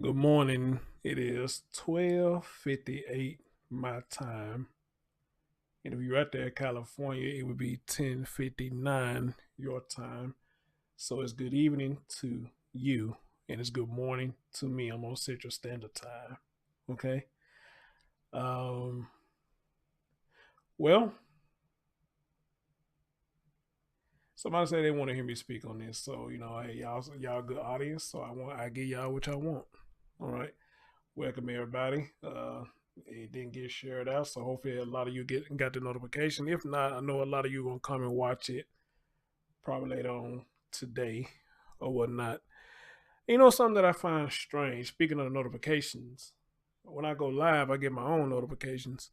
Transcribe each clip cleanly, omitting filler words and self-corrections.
Good morning. It is 12:58 my time. And if you're out there in California, it would be 10:59 your time. So it's good evening to you, and it's good morning to me. I'm on Central Standard Time. Okay. Um. Well, somebody said they want to hear me speak on this, so hey, y'all good audience. So I give y'all what y'all want. All right. Welcome everybody. It didn't get shared out, so hopefully a lot of you got the notification. If not, I know a lot of you gonna come and watch it probably later on today or whatnot. Something that I find strange. Speaking of notifications, when I go live, I get my own notifications,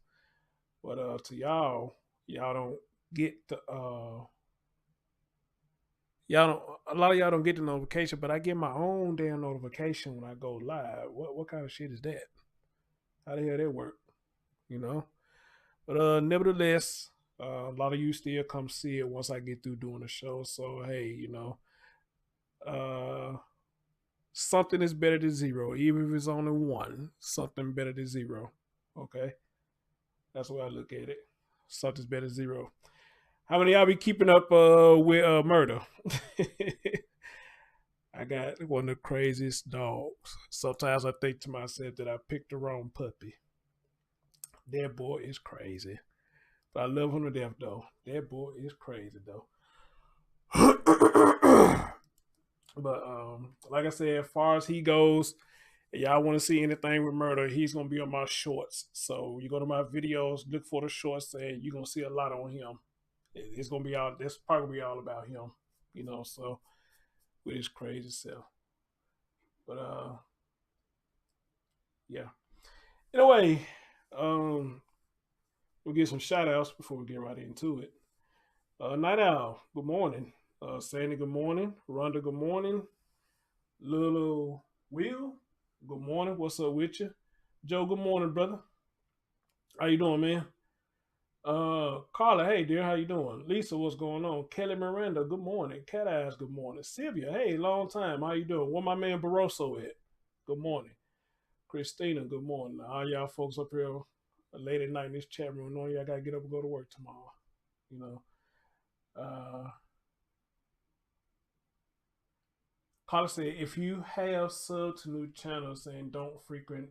but to y'all don't get the y'all don't. A lot of y'all don't get the notification, but I get my own damn notification when I go live. What kind of shit is that? How the hell that work? You know. But nevertheless, a lot of you still come see it once I get through doing the show. So hey, uh, something is better than zero, even if it's only one. Something better than zero. Okay, that's the way I look at it. Something's better than zero. How many of y'all be keeping up with murder? I got one of the craziest dogs. Sometimes I think to myself that I picked the wrong puppy. That boy is crazy. But I love him to death though. That boy is crazy though. But like I said, as far as he goes, if y'all want to see anything with murder, he's gonna be on my shorts. So you go to my videos, look for the shorts, and you're gonna see a lot on him. It's gonna be all. That's probably gonna be all about him. So with his crazy self. But yeah. Anyway, we'll get some shout outs before we get right into it. Night Owl, good morning. Sandy, good morning. Rhonda, good morning. Lulu Will, good morning. What's up with you? Joe, good morning, brother. How you doing, man? Carla, hey dear, how you doing? Lisa, what's going on? Kelly Miranda, good morning. Cat Eyes, good morning. Sylvia, hey, long time. How you doing? Where my man Barroso at? Good morning. Christina, good morning. All y'all folks up here late at night in this chat room, knowing y'all gotta get up and go to work tomorrow. You know. Carla said, if you have sub to new channels and don't frequent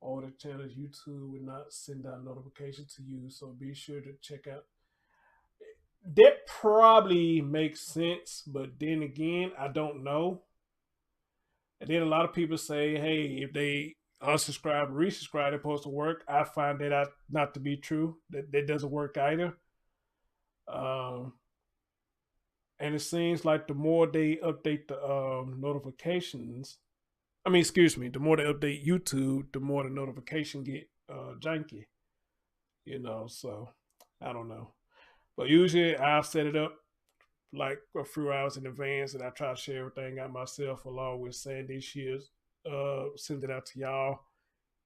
all the channels, YouTube will not send out notification to you. So be sure to check out. That probably makes sense, but then again, I don't know. And then a lot of people say, hey, if they unsubscribe and resubscribe, they're supposed to work. I find that out not to be true. That doesn't work either. Um, and it seems like the more they update the notifications, the more they update YouTube, the more the notification get janky. So I don't know. But usually I'll set it up like a few hours in advance, and I try to share everything out myself along with Sandy. She'll send it out to y'all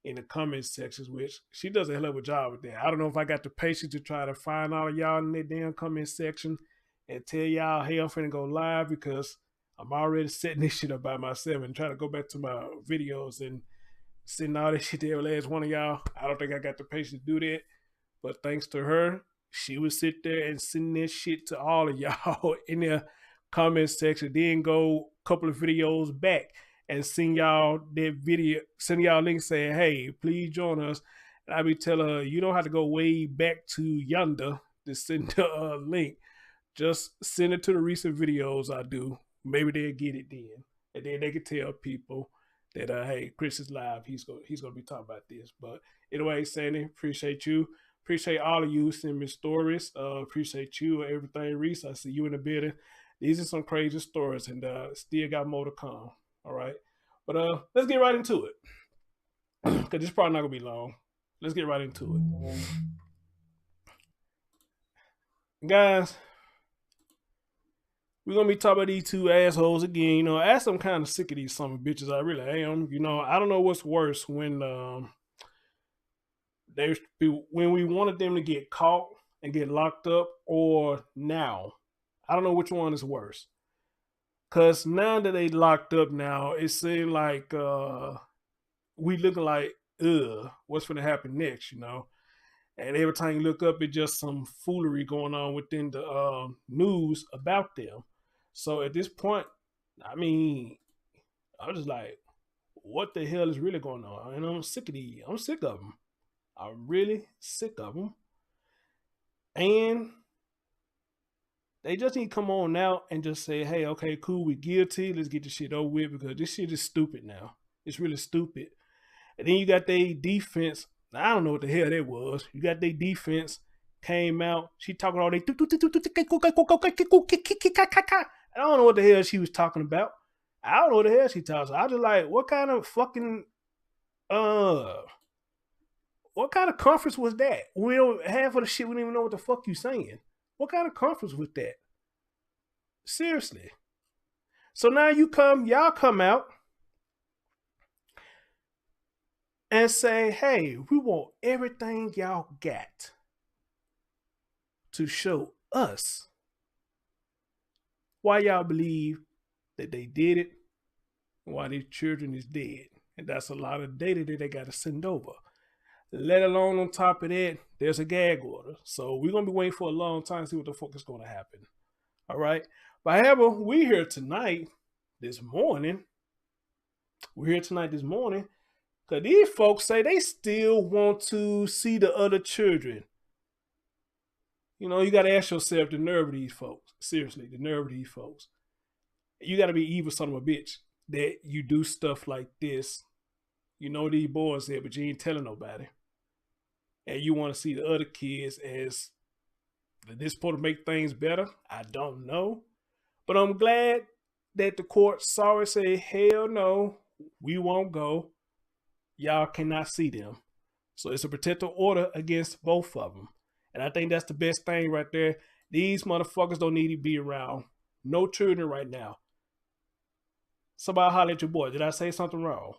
in the comment sections, which she does a hell of a job with that. I don't know if I got the patience to try to find all of y'all in that damn comment section and tell y'all, hey, I'm finna go live, because I'm already setting this shit up by myself and trying to go back to my videos and sending all this shit to every last one of y'all. I don't think I got the patience to do that. But thanks to her, she would sit there and send this shit to all of y'all in the comment section. Then go a couple of videos back and send y'all that video, send y'all links saying, hey, please join us. And I be telling her, you don't have to go way back to yonder to send the link. Just send it to the recent videos I do. Maybe they'll get it then. And then they can tell people that, hey, Chris is live. He's gonna be talking about this. But anyway, Sandy, appreciate you. Appreciate all of you sending me stories. Appreciate you and everything, Reese. I see you in the building. These are some crazy stories, and still got more to come. All right, but let's get right into it, because this probably not gonna be long. Let's get right into it, guys. We're gonna be talking about these two assholes again. As I'm kind of sick of these son of bitches. I really am. I don't know what's worse, when when we wanted them to get caught and get locked up, or now. I don't know which one is worse. Cause now that they locked up now, it seems like we looking like, what's gonna happen next, you know? And every time you look up, it's just some foolery going on within the news about them. So at this point, I mean, I'm just like, what the hell is really going on? And I'm sick of these. I'm sick of them. I'm really sick of them. And they just need to come on now and just say, hey, okay, cool, we guilty. Let's get this shit over with because this shit is stupid now. It's really stupid. And then you got their defense. I don't know what the hell that was. You got their defense came out. She talking all they. I don't know what the hell she was talking about. I don't know what the hell she talks. I was just like, what kind of fucking what kind of conference was that? We don't half of the shit we don't even know what the fuck you saying. What kind of conference was that? Seriously. So now y'all come out and say, hey, we want everything y'all got to show us why y'all believe that they did it and why these children is dead. And that's a lot of data that they got to send over. Let alone on top of that, there's a gag order. So we're going to be waiting for a long time to see what the fuck is going to happen. All right. But however, we're here tonight, this morning. We're here tonight, this morning, because these folks say they still want to see the other children. You know, you got to ask yourself the nerve of these folks. Seriously, the nerve of these folks. You got to be evil son of a bitch that you do stuff like this. You know these boys there, but you ain't telling nobody. And you want to see the other kids as this supposed to make things better? I don't know. But I'm glad that the court saw it, say, hell no, we won't go. Y'all cannot see them. So it's a protective order against both of them. And I think that's the best thing right there. These motherfuckers don't need to be around no children right now. Somebody holler at your boy. Did I say something wrong?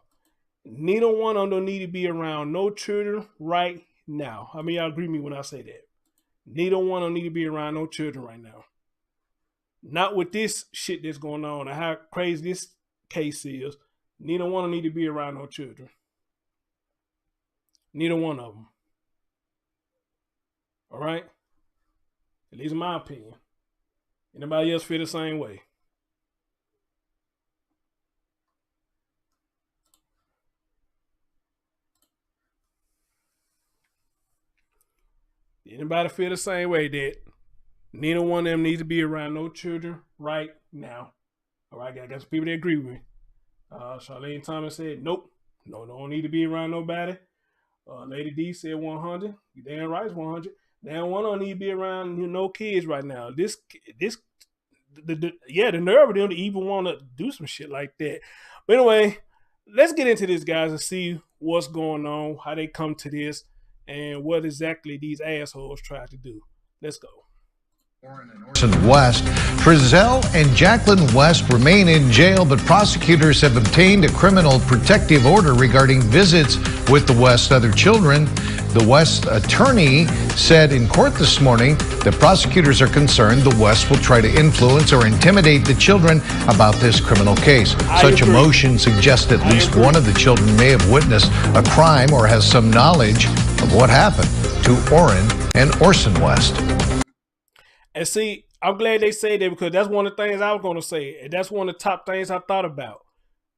Neither one of them don't need to be around no children right now. How many of y'all agree with me when I say that? Neither one of them need to be around no children right now. Not with this shit that's going on and how crazy this case is. Neither one of them need to be around no children. Neither one of them. All right? At least in my opinion. Anybody else feel the same way? Anybody feel the same way that neither one of them needs to be around no children right now? All right, I got some people that agree with me. Charlene Thomas said, nope, no, don't need to be around nobody. Lady D said 100. You damn right, it's 100. Damn one don't need to be around no kids right now. The nerve of them to even want to do some shit like that. But anyway, let's get into this, guys, and see what's going on, how they come to this, and what exactly these assholes try to do. Let's go. Orrin and Orson West. Trezell and Jacqueline West remain in jail, but prosecutors have obtained a criminal protective order regarding visits with the West's other children. The West attorney said in court this morning that prosecutors are concerned the West will try to influence or intimidate the children about this criminal case. Such a motion suggests at least one of the children may have witnessed a crime or has some knowledge of what happened to Orrin and Orson West. And see, I'm glad they say that because that's one of the things I was going to say. And that's one of the top things I thought about.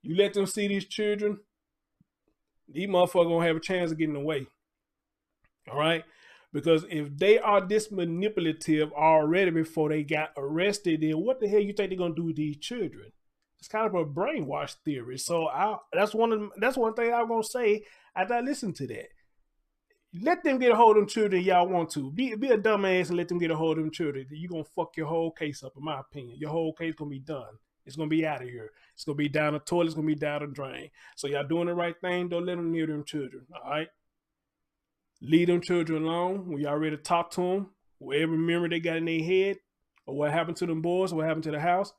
You let them see these children, these motherfuckers going to have a chance of getting away. All right? Because if they are this manipulative already before they got arrested, then what the hell you think they're going to do with these children? It's kind of a brainwash theory. So that's one thing I was going to say after I listened to that. Let them get a hold of them children y'all want to. Be a dumbass and let them get a hold of them children. You're going to fuck your whole case up, in my opinion. Your whole case going to be done. It's going to be out of here. It's going to be down the toilet. It's going to be down the drain. So y'all doing the right thing. Don't let them near them children, all right? Leave them children alone. When y'all ready to talk to them, whatever memory they got in their head or what happened to them boys, what happened to the house,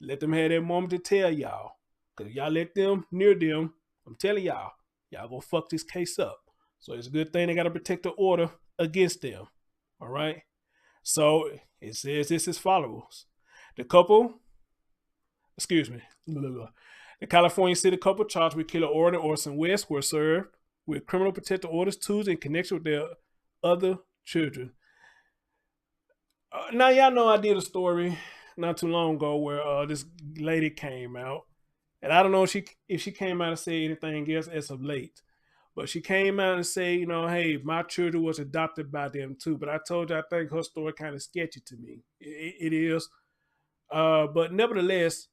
let them have that moment to tell y'all. Because y'all let them near them, I'm telling y'all going to fuck this case up. So it's a good thing they got to protect the order against them. All right. So it says this as follows. The couple excuse me, the California City couple charged with killing Orrin and Orson West were served with criminal protective orders Tuesday in connection with their other children. Now, y'all know I did a story not too long ago where this lady came out, and I don't know if she came out and said anything else as of late, but she came out and said, you know, hey, my children was adopted by them too. But I told you, I think her story kind of sketchy to me. It is, but nevertheless,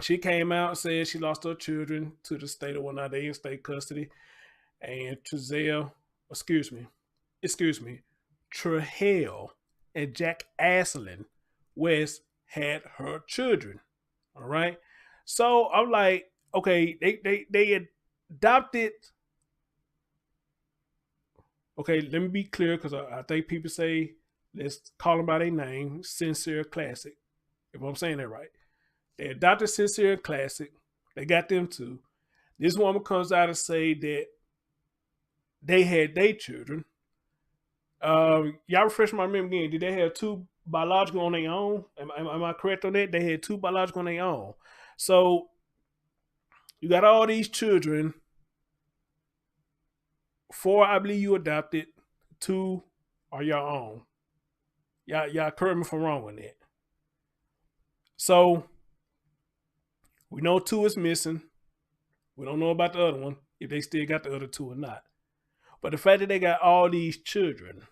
she came out and said she lost her children to the state of, well, now they in state custody, and Trezell and Jacqueline West had her children. All right. So I'm like, okay, they adopted. Okay, let me be clear, because I think people say, let's call them by their name, Sincere Classic, if I'm saying that right. They adopted Sincere Classic. They got them too. This woman comes out and say that they had their children. Y'all refresh my memory again. Did they have two biological on their own? Am I correct on that? They had two biological on their own. So you got all these children. 4, I believe you adopted. 2 are your own. Y'all correct me if I'm wrong on that. So we know 2 is missing. We don't know about the other one, if they still got the other 2 or not. But the fact that they got all these children,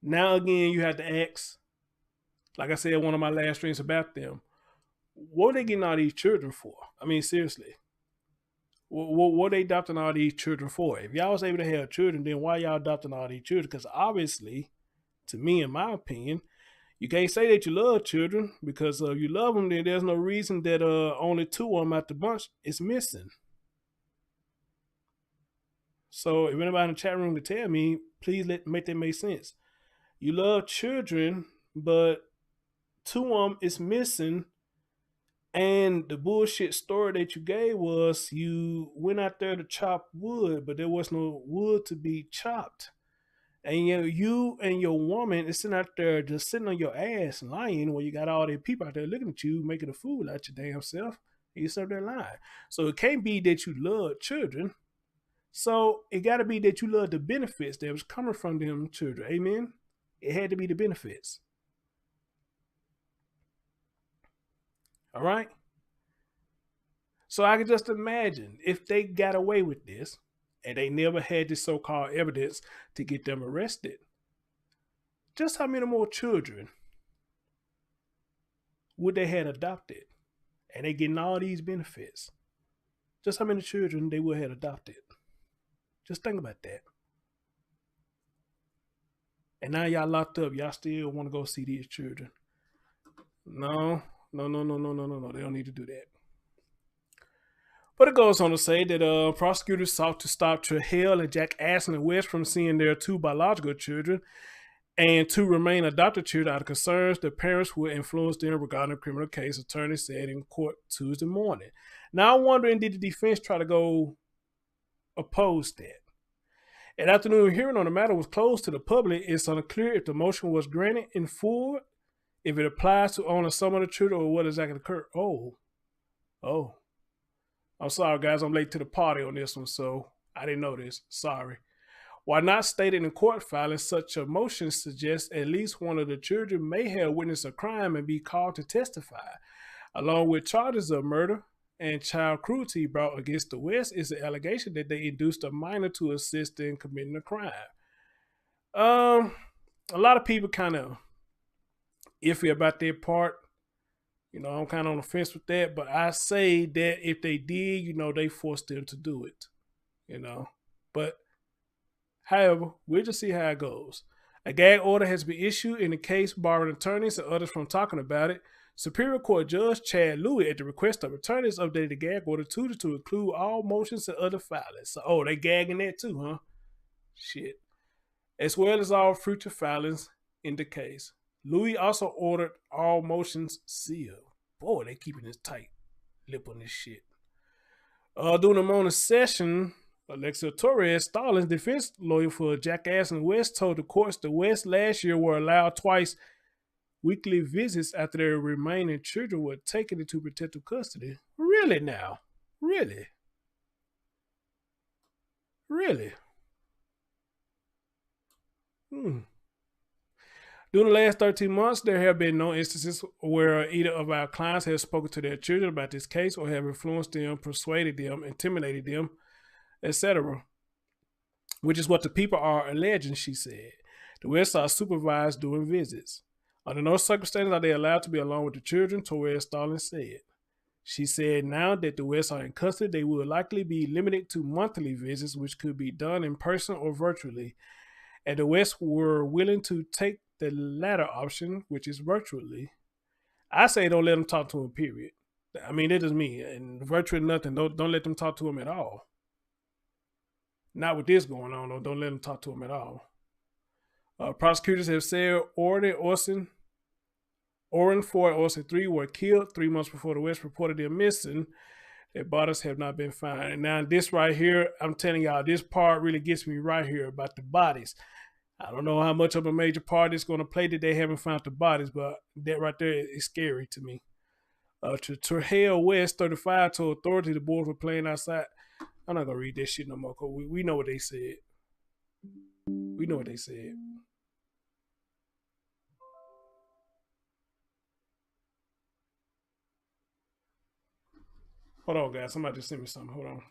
now again, you have to ask, like I said, one of my last streams about them, what are they getting all these children for? I mean, seriously. What are they adopting all these children for? If y'all was able to have children, then why y'all adopting all these children? Because obviously, to me, in my opinion, you can't say that you love children, because if you love them, then there's no reason that only 2 of them out the bunch is missing. So if anybody in the chat room can tell me, please make that make sense. You love children, but 2 of them is missing. And the bullshit story that you gave was you went out there to chop wood, but there was no wood to be chopped. And you and your woman is sitting out there just sitting on your ass and lying, while you got all these people out there looking at you, making a fool out your damn self. And you sit there lying. So it can't be that you love children. So it got to be that you love the benefits that was coming from them children. Amen? It had to be the benefits. All right? So I can just imagine if they got away with this and they never had this so-called evidence to get them arrested, just how many more children would they have adopted? And they getting all these benefits. Just how many children they would have adopted? Just think about that. And now y'all locked up. Y'all still want to go see these children. No. They don't need to do that. But it goes on to say that prosecutors sought to stop Trezell and Jacqueline West from seeing their 2 biological children and 2 remain adopted children out of concerns that parents would influence them regarding a criminal case, attorney said in court Tuesday morning. Now I'm wondering, did the defense try to go oppose that? An afternoon hearing on the matter was closed to the public. It's unclear if the motion was granted in full, if it applies to only some of the children, or what exactly occurred. Oh. I'm sorry, guys. I'm late to the party on this one, so I didn't know this. Sorry. While not stated in court filing, such a motion suggests at least one of the children may have witnessed a crime and be called to testify. Along with charges of murder and child cruelty brought against the West is the allegation that they induced a minor to assist in committing a crime. A lot of people kind of iffy about that part. You know, I'm kind of on the fence with that, but I say that if they did, you know, they forced them to do it, you know. But, however, we'll just see how it goes. A gag order has been issued in the case, barring attorneys and others from talking about it. Superior Court Judge Chad Louis, at the request of attorneys, updated the gag order to include all motions and other filings. So, they gagging that too, huh? Shit. As well as all future filings in the case. Louis also ordered all motions sealed. Boy, they keeping this tight lip on this shit. During the morning session, Alexia Torres, Stalin's defense lawyer for Jacqueline West, told the courts the West last year were allowed twice weekly visits after their remaining children were taken into protective custody. Really now? Really? Really? Hmm. During the last 13 months, there have been no instances where either of our clients have spoken to their children about this case or have influenced them, persuaded them, intimidated them, etc., which is what the people are alleging, she said. The West are supervised during visits. Under no circumstances are they allowed to be alone with the children, Torres Stallings said. She said now that the West are in custody, they will likely be limited to monthly visits, which could be done in person or virtually. And the West were willing to take the latter option, which is virtually. I say don't let them talk to him, period. I mean, that is me. And virtually nothing. Don't let them talk to him at all. Not with this going on, though. Don't let them talk to him at all. Prosecutors have said Orrin and Orson 4 and Orson 3 were killed 3 months before the West reported them missing. Their bodies have not been found. And now this right here, I'm telling y'all, this part really gets me right here about the bodies. I don't know how much of a major part it's going to play that they haven't found the bodies, but that right there is scary to me. Trezell West, 35, told authorities the boys were playing outside. I'm not going to read this shit no more, because we know what they said. We know what they said. Hold on, guys. Somebody just sent me something. Hold on.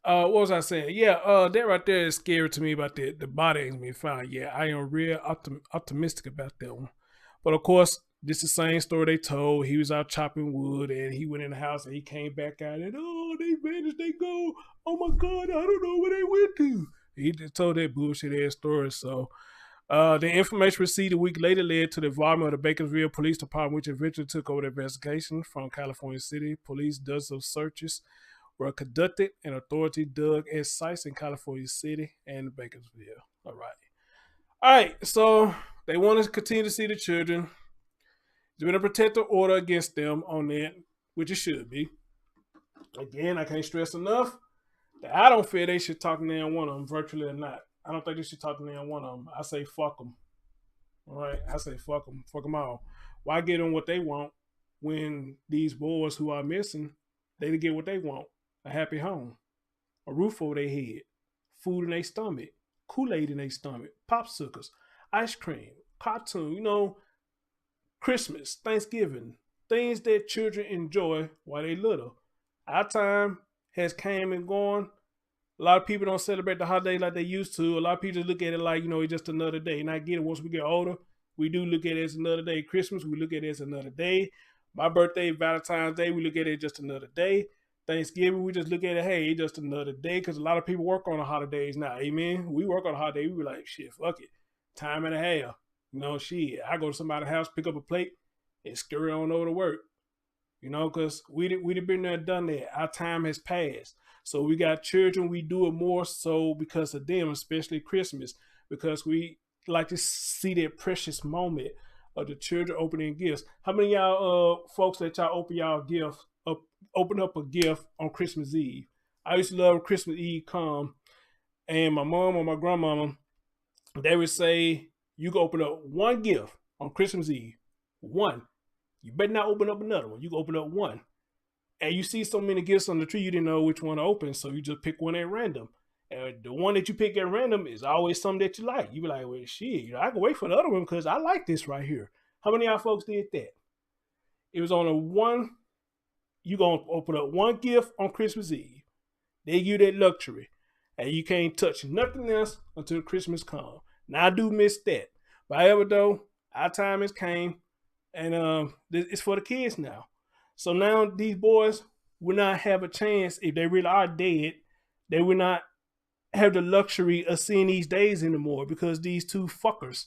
What was I saying? Yeah, that right there is scary to me about the body ain't being found. Yeah, I am real optimistic about that one. But of course, this is the same story they told. He was out chopping wood and he went in the house and he came back out and they vanished, they go. Oh my God, I don't know where they went to. He just told that bullshit ass story. So the information received a week later led to the involvement of the Bakersfield Police Department, which eventually took over the investigation from California City. Police dozens of searches were conducted and authorities dug at sites in California City and Bakersfield. All right, so they want to continue to see the children. There's been a protective order against them on that, which it should be. Again, I can't stress enough that I don't feel they should talk to any one of them, virtually or not. I don't think they should talk to any one of them. I say fuck them. All right, I say fuck them. Fuck them all. Why give them what they want when these boys who are missing, they get what they want? A happy home, a roof over their head, food in their stomach, Kool-Aid in their stomach, popsicles, ice cream, cartoon, Christmas, Thanksgiving, things that children enjoy while they little. Our time has came and gone. A lot of people don't celebrate the holiday like they used to. A lot of people look at it like, it's just another day. And I get it, once we get older, we do look at it as another day. Christmas, we look at it as another day. My birthday, Valentine's Day, we look at it as just another day. Thanksgiving, we just look at it, hey, it's just another day, because a lot of people work on the holidays now, amen? We work on the holiday, we be like, shit, fuck it. Time and a half. Shit. I go to somebody's house, pick up a plate, and scurry on over to work. Because we'd been there, done that. Our time has passed. So we got children, we do it more so because of them, especially Christmas, because we like to see that precious moment of the children opening gifts. How many of y'all folks that y'all open up a gift on Christmas Eve? I used to love Christmas Eve come, and my mom or my grandmama, they would say, you can open up one gift on Christmas Eve. One. You better not open up another one. You can open up one. And you see so many gifts on the tree, you didn't know which one to open, so you just pick one at random. And the one that you pick at random is always something that you like. You be like, well, shit, I can wait for the other one because I like this right here. How many of y'all folks did that? It was on a one. You gonna open up one gift on Christmas Eve. They give you that luxury, and you can't touch nothing else until Christmas comes. Now I do miss that, but however though, our time has came, and it's for the kids now. So now these boys will not have a chance if they really are dead. They will not have the luxury of seeing these days anymore because these two fuckers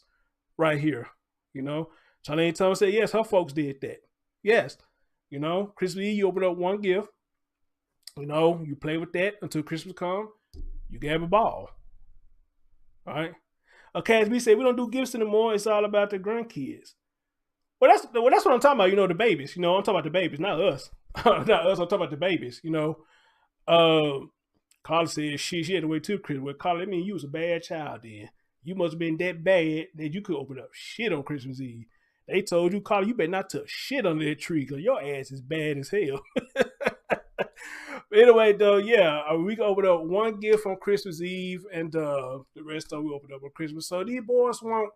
right here, you know. Charlene Thomas said, yes, her folks did that. Yes. You know, Christmas Eve, you open up one gift. You know, you play with that until Christmas comes. You grab a ball. All right. Okay, as we say, we don't do gifts anymore. It's all about the grandkids. Well, that's what I'm talking about. You know, the babies. You know, I'm talking about the babies, not us. Not us. I'm talking about the babies. You know, Carla said she had to wait till Christmas. Well, Carla, I mean, you was a bad child then. You must have been that bad that you could open up shit on Christmas Eve. They told you, Carla, you better not touch shit under that tree because your ass is bad as hell. But anyway, though, yeah, we can open up one gift on Christmas Eve and the rest of we open up on Christmas. So these boys won't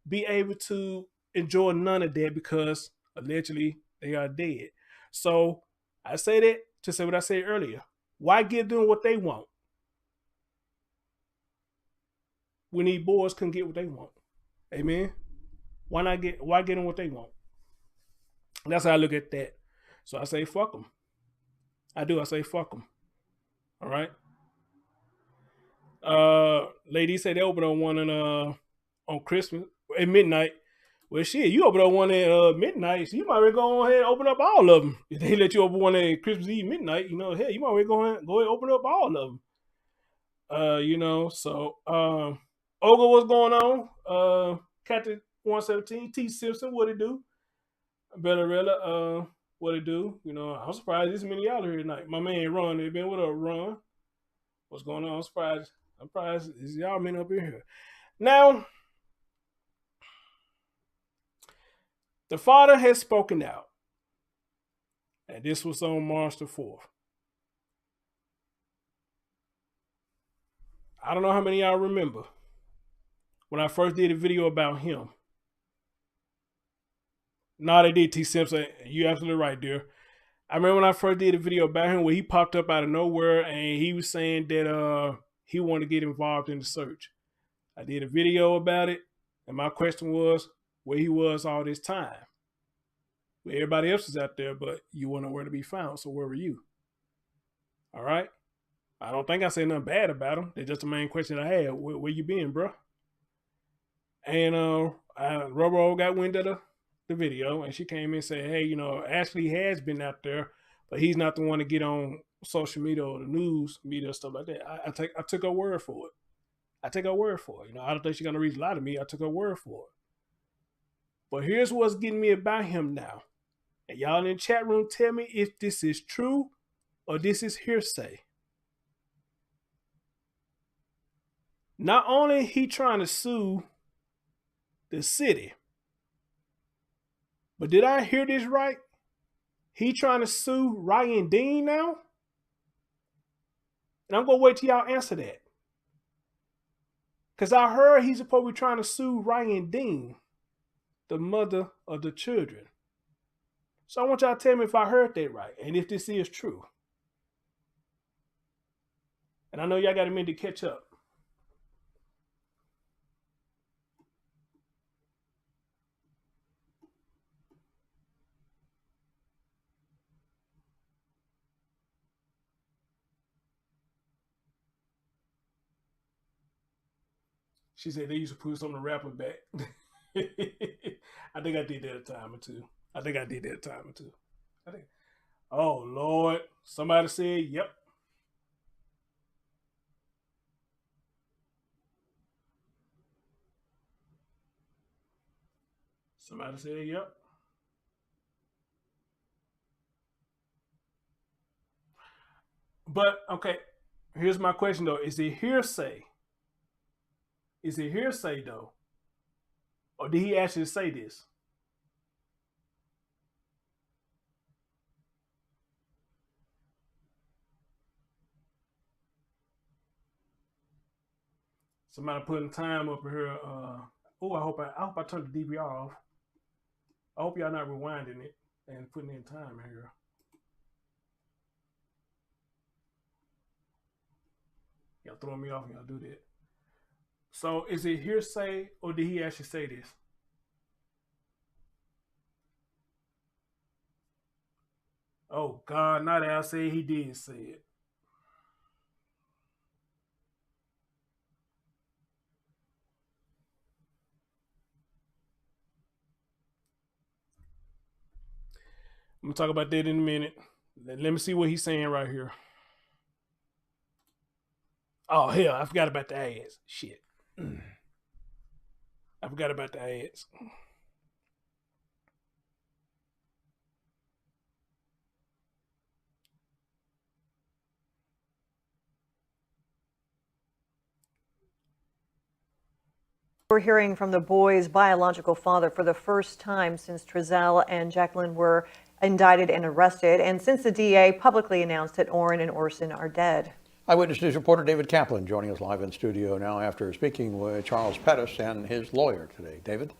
be able to enjoy none of that because allegedly they are dead. So I say that to say what I said earlier. Why give them what they want when these boys can get what they want? Amen. Why get them what they want? That's how I look at that. So I say fuck them. I say fuck them. All right. Ladies say they open up one on Christmas at midnight. Well, shit, you open up one at midnight, so you might go ahead and open up all of them. If they let you open one at Christmas Eve midnight, you know, hell, you might go ahead and open up all of them. You know, so Olga, what's going on? Captain 117, T Simpson, what it do? Bellarella, what it do? You know, I'm surprised this many y'all here tonight. My man Ron, they been with a Ron. What's going on? I'm surprised is y'all men up in here. Now, the father has spoken out. And this was on March the 4th. I don't know how many of y'all remember when I first did a video about him. No, they did, T. Simpson. You're absolutely right, dear. I remember when I first did a video about him where he popped up out of nowhere and he was saying that he wanted to get involved in the search. I did a video about it, and my question was where he was all this time. Well, everybody else is out there, but you weren't nowhere to be found, so where were you? All right? I don't think I said nothing bad about him. That's just the main question I had. Where you been, bro? And Robo got wind of the video, and she came in and said, hey, you know, Ashley has been out there, but he's not the one to get on social media or the news media, stuff like that. I took her word for it. I take her word for it. You know, I don't think she's going to read a lot of me. I took her word for it. But here's what's getting me about him now. And y'all in the chat room, tell me if this is true or this is hearsay. Not only he trying to sue the city, but did I hear this right? He trying to sue Ryan Dean now? And I'm going to wait till y'all answer that. Because I heard he's supposed to be trying to sue Ryan Dean, the mother of the children. So I want y'all to tell me if I heard that right and if this is true. And I know y'all got a minute to catch up. She said they used to put some of the rapper back. I think I did that a time or two. Oh, Lord. Somebody said, yep. Somebody said, yep. But, okay, here's my question, though. Is it hearsay? Is it hearsay, though? Or did he actually say this? Somebody putting time up here. I hope I turned the DVR off. I hope y'all not rewinding it and putting in time here. Y'all throwing me off. Y'all do that. So is it hearsay or did he actually say this? Oh God, not that I say he did say it. I'm gonna talk about that in a minute. Let me see what he's saying right here. Oh hell, I forgot about the ads. Shit. I forgot about the ads. We're hearing from the boys' biological father for the first time since Trezell and Jacqueline were indicted and arrested, and since the DA publicly announced that Orrin and Orson are dead. Eyewitness News reporter David Kaplan joining us live in studio now after speaking with Charles Pettis and his lawyer today. David?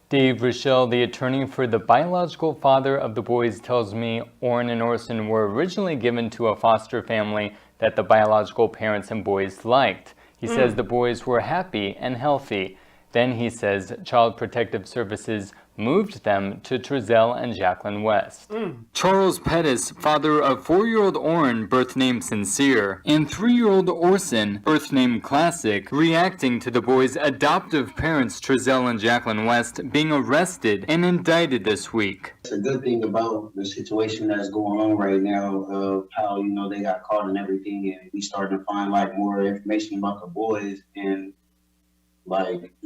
Dave Rochelle, the attorney for the biological father of the boys, tells me Orrin and Orson were originally given to a foster family that the biological parents and boys liked. He says the boys were happy and healthy. Then he says Child Protective Services moved them to Trezell and Jacqueline West. Charles Pettis, father of 4-year-old Orrin, birth name Sincere, and 3-year-old Orson, birth name Classic, reacting to the boys' adoptive parents, Trezell and Jacqueline West, being arrested and indicted this week. It's a good thing about the situation that's going on right now of how, they got caught and everything, and we starting to find more information about the boys, and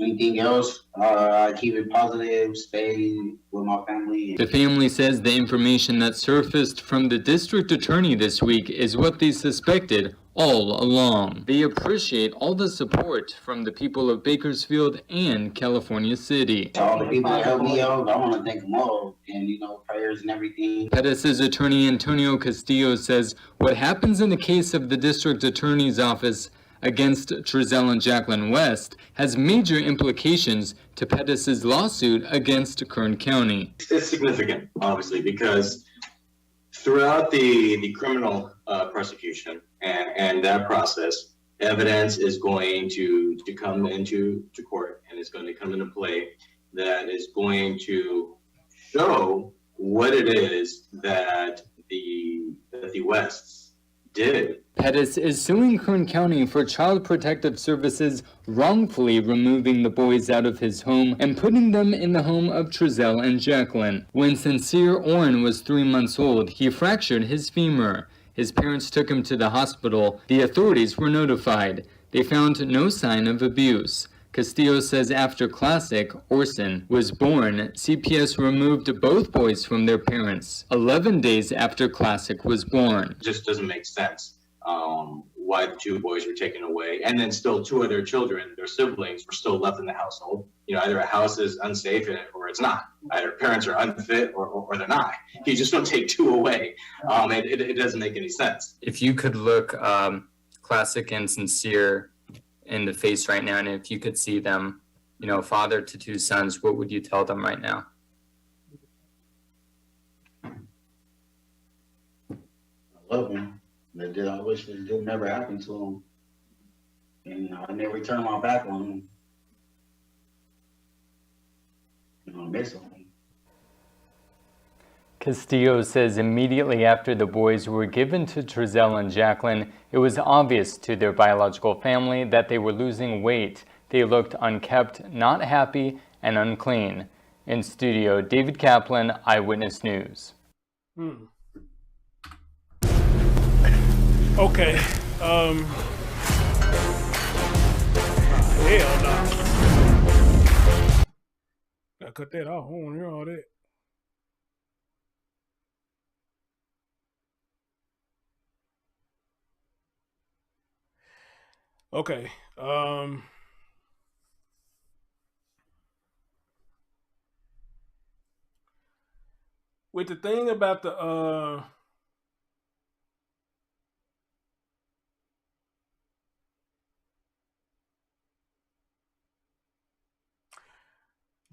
anything else, I keep it positive, stay with my family. The family says the information that surfaced from the district attorney this week is what they suspected all along. They appreciate all the support from the people of Bakersfield and California City. To all the people that helped me out, I want to thank them all, and prayers and everything. Pettis' attorney Antonio Castillo says what happens in the case of the district attorney's office against Trezell and Jacqueline West has major implications to Pettis' lawsuit against Kern County. It's significant, obviously, because throughout the criminal prosecution and that process, evidence is going to come into court, and it's going to come into play that is going to show what it is that the Wests did. Pettis is suing Kern County for Child Protective Services wrongfully removing the boys out of his home and putting them in the home of Trezell and Jacqueline. When Sincere Orrin was 3 months old, he fractured his femur. His parents took him to the hospital. The authorities were notified. They found no sign of abuse. Castillo says after Classic, Orson, was born, CPS removed both boys from their parents 11 days after Classic was born. It just doesn't make sense why the 2 boys were taken away, and then still 2 of their children, their siblings, were still left in the household. Either a house is unsafe or it's not. Either parents are unfit or they're not. You just don't take 2 away. It doesn't make any sense. If you could look Classic and Sincere in the face right now, and if you could see them, father to 2 sons, what would you tell them right now? I love them. I wish it did never happen to them. And I never turn my back on them. I miss them. Castillo says immediately after the boys were given to Trezell and Jacqueline, it was obvious to their biological family that they were losing weight. They looked unkempt, not happy, and unclean. In studio, David Kaplan, Eyewitness News. Okay. Hell no. Gotta cut that off. I don't want to hear all that. Okay. With the thing about the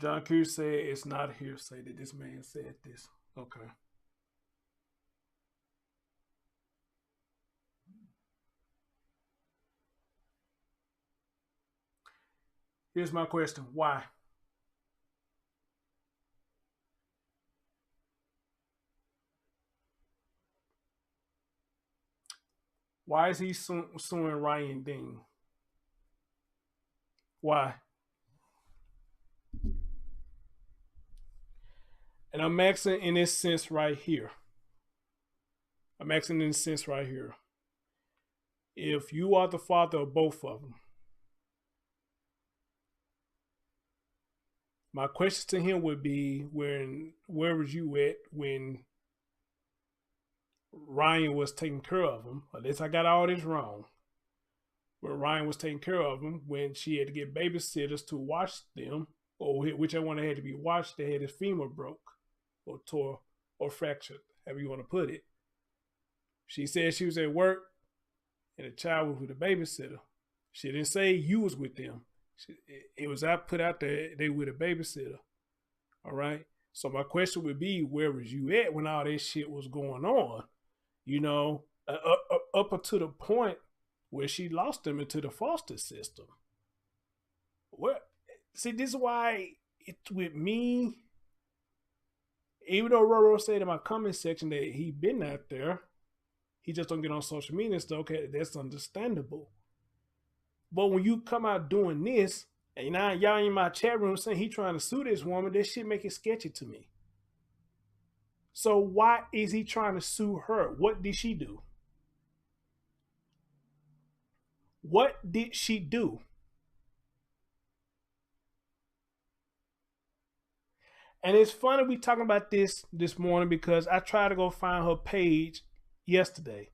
John Q said it's not hearsay that this man said this. Okay. Here's my question. Why? Why is he suing Ryan Dean? Why? And I'm asking in this sense right here. If you are the father of both of them, my question to him would be, where was you at when Ryan was taking care of him? Unless I got all this wrong. When Ryan was taking care of him, when she had to get babysitters to watch them, or whichever one that had to be watched, they had his femur broke or tore or fractured, however you want to put it. She said she was at work and the child was with a babysitter. She didn't say you was with them. It was put out there they were with a babysitter. All right. So my question would be, where was you at when all this shit was going on? You know, up until the point where she lost them into the foster system. Well, see, this is why it's with me. Even though Roro said in my comment section that he been out there, he just don't get on social media and stuff. Okay, that's understandable. But when you come out doing this, and now y'all in my chat room saying he trying to sue this woman, that shit make it sketchy to me. So why is he trying to sue her? What did she do? What did she do? And it's funny we talking about this morning because I tried to go find her page yesterday.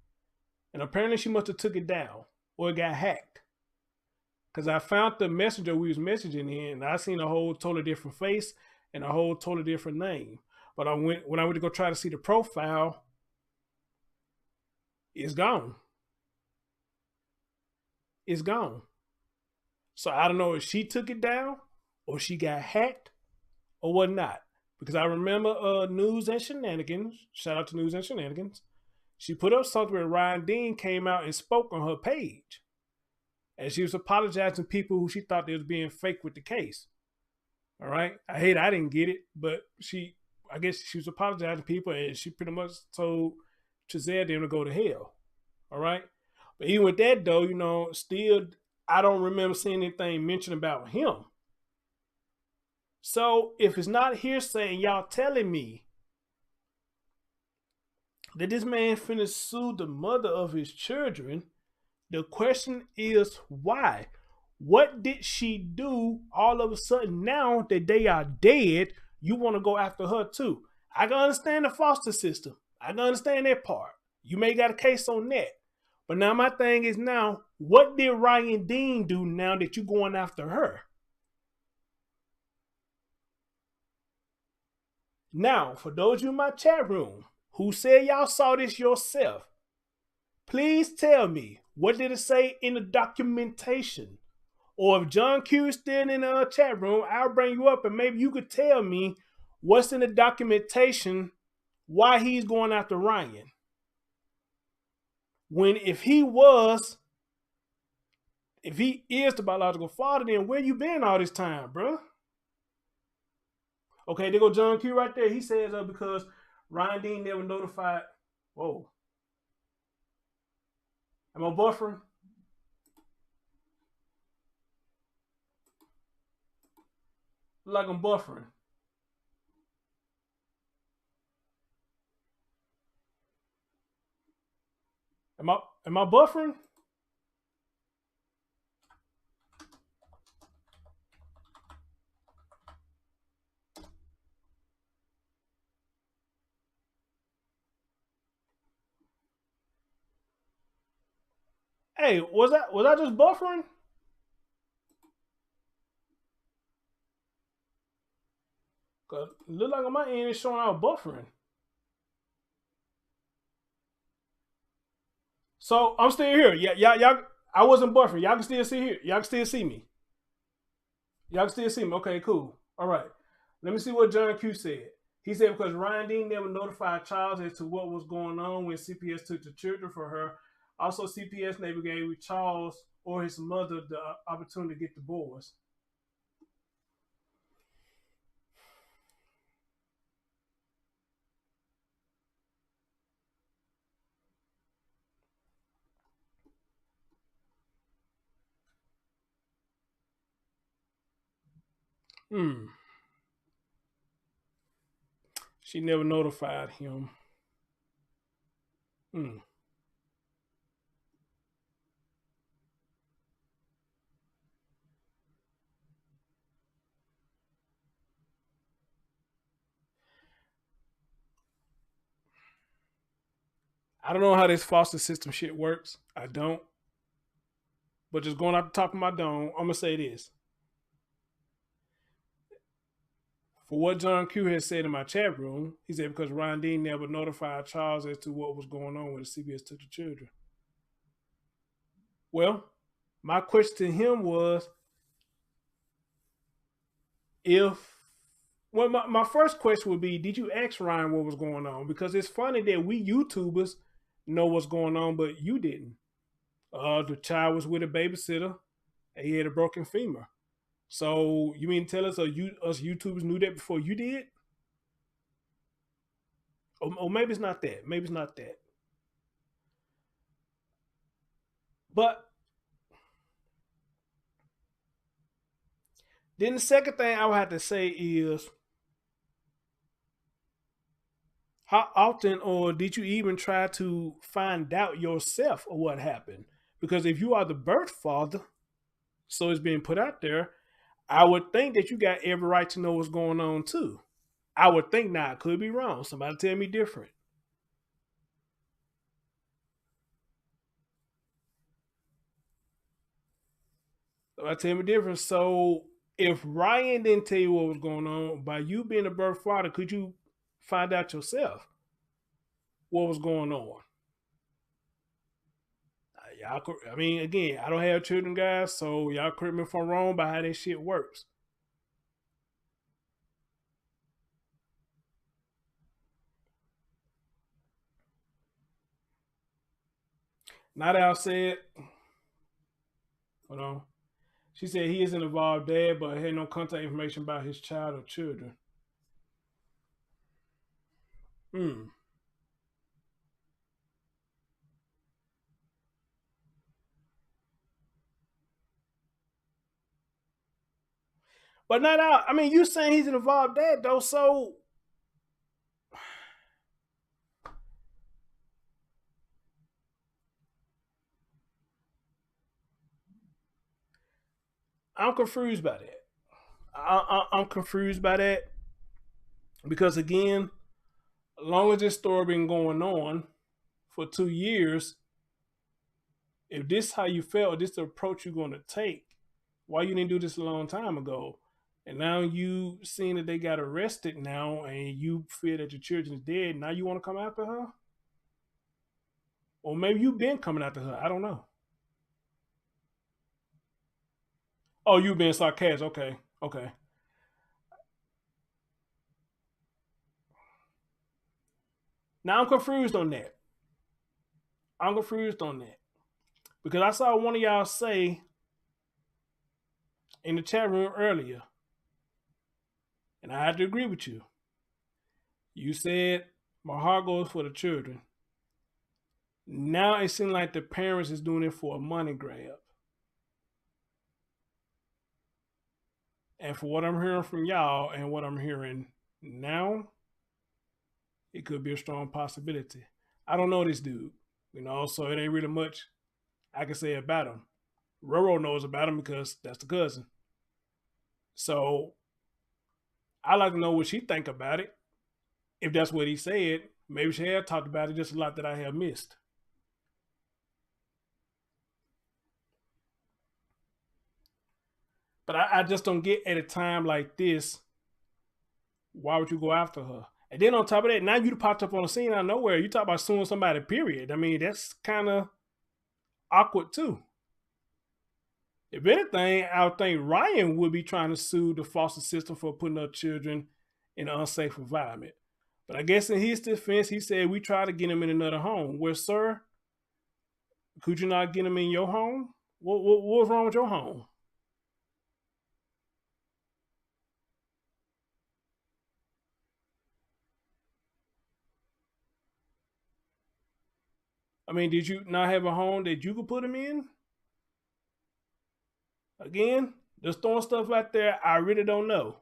And apparently she must have took it down or it got hacked. Because I found the messenger we was messaging in and I seen a whole totally different face and a whole totally different name. But when I went to go try to see the profile, it's gone. It's gone. So I don't know if she took it down or she got hacked or whatnot. Because I remember News and Shenanigans, shout out to News and Shenanigans, she put up something where Ryan Dean came out and spoke on her page. And she was apologizing to people who she thought they was being fake with the case. All right? I didn't get it, but I guess she was apologizing to people and she pretty much told Trezell them to go to hell. All right? But even with that though, you know, still, I don't remember seeing anything mentioned about him. So if it's not hearsay and y'all telling me that this man finna sue the mother of his children, the question is why? What did she do all of a sudden now that they are dead, you want to go after her too? I can understand the foster system. I can understand that part. You may got a case on that. But now my thing is now, what did Ryan Dean do now that you going after her? Now, for those of you in my chat room who said y'all saw this yourself, please tell me, what did it say in the documentation? Or if John Q is still in the chat room, I'll bring you up and maybe you could tell me what's in the documentation, why he's going after Ryan. When if he is the biological father, then where you been all this time, bro? Okay, there go John Q right there. He says because Ryan Dean never notified. Whoa. Am I buffering? Look like I'm buffering. Am I buffering? Hey, was I just buffering? Cause it look like on my end it's showing out buffering. So I'm still here. Yeah, y'all. I wasn't buffering. Y'all can still see here. Y'all can still see me. Y'all can still see me. Okay, cool. All right. Let me see what John Q said. He said because Ryan Dean never notified Charles as to what was going on when CPS took the children for her. Also, CPS never gave Charles or his mother the opportunity to get the boys. She never notified him. I don't know how this foster system shit works. I don't. But just going out the top of my dome, I'm going to say this. For what John Q has said in my chat room, he said because Ron Dean never notified Charles as to what was going on when the CBS took the children. Well, my question to him was, my first question would be, did you ask Ryan what was going on? Because it's funny that we YouTubers know what's going on, but you didn't. The child was with a babysitter and he had a broken femur. So you mean to tell us us YouTubers knew that before you did? Or maybe it's not that. Maybe it's not that. But then the second thing I would have to say is, how often or did you even try to find out yourself of what happened? Because if you are the birth father, so it's being put out there, I would think that you got every right to know what's going on too. I would think. Now, I could be wrong. Somebody tell me different. Somebody tell me different. So if Ryan didn't tell you what was going on, by you being a birth father, could you find out yourself what was going on? I mean, again, I don't have children, guys, so y'all correct me if I'm wrong by how this shit works. Not Al said, hold on. She said he is an involved dad, but had no contact information about his child or children. But not out. I mean, you saying he's an involved dad though, so I'm confused by that. I'm confused by that because again, as long as this story been going on for 2 years, if this is how you felt, this is the approach you're going to take, why you didn't do this a long time ago? And now you seeing that they got arrested now and you feel that your children is dead, now you want to come after her? Or maybe you've been coming after her. I don't know. Oh, you being sarcastic. Okay. Now I'm confused on that. Because I saw one of y'all say in the chat room earlier, and I had to agree with you. You said, my heart goes for the children. Now it seems like the parents is doing it for a money grab. And for what I'm hearing from y'all and what I'm hearing now, it could be a strong possibility. I don't know this dude, so it ain't really much I can say about him. Roro knows about him because that's the cousin. So I like to know what she think about it. If that's what he said, maybe she had talked about it just a lot that I have missed. But I just don't get at a time like this, why would you go after her? And then on top of that, now you popped up on the scene out of nowhere. You talk about suing somebody, period. I mean, that's kind of awkward too. If anything, I would think Ryan would be trying to sue the foster system for putting up children in an unsafe environment. But I guess in his defense, he said, we tried to get him in another home. Well, sir, could you not get him in your home? What was wrong with your home? I mean, did you not have a home that you could put him in? Again, just throwing stuff out there, I really don't know.